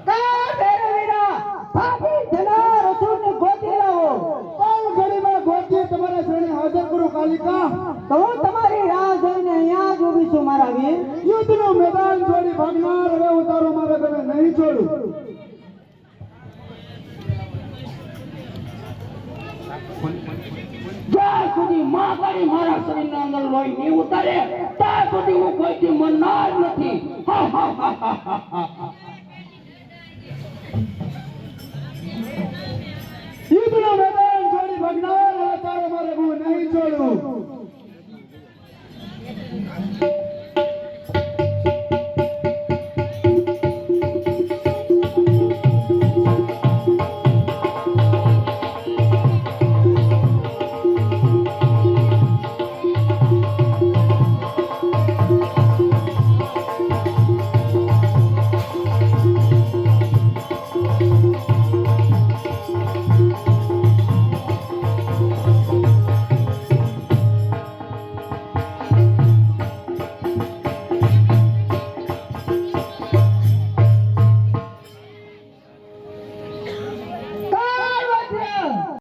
કા ભેરવીરા ભાગી જનાર અસુરને ગોતી લાવો કાલ ઘડીમાં ગોતી તમારા શરણે હાજર કરું કાલિકા. તો હું તમારી રાહ જોઈને અહીંયા જ ઊભી છું મારા વીર. યુદ્ધનું મેદાન છોડી ભાગનાર હવે હું તારો મારા ગમે નહીં છોડું. જ્યાં સુધી મહાકાળી મારા શરીરના અંદર લોહી નહીં ઉતારે ત્યાં સુધી હું કોઈથી મરનાર નથી.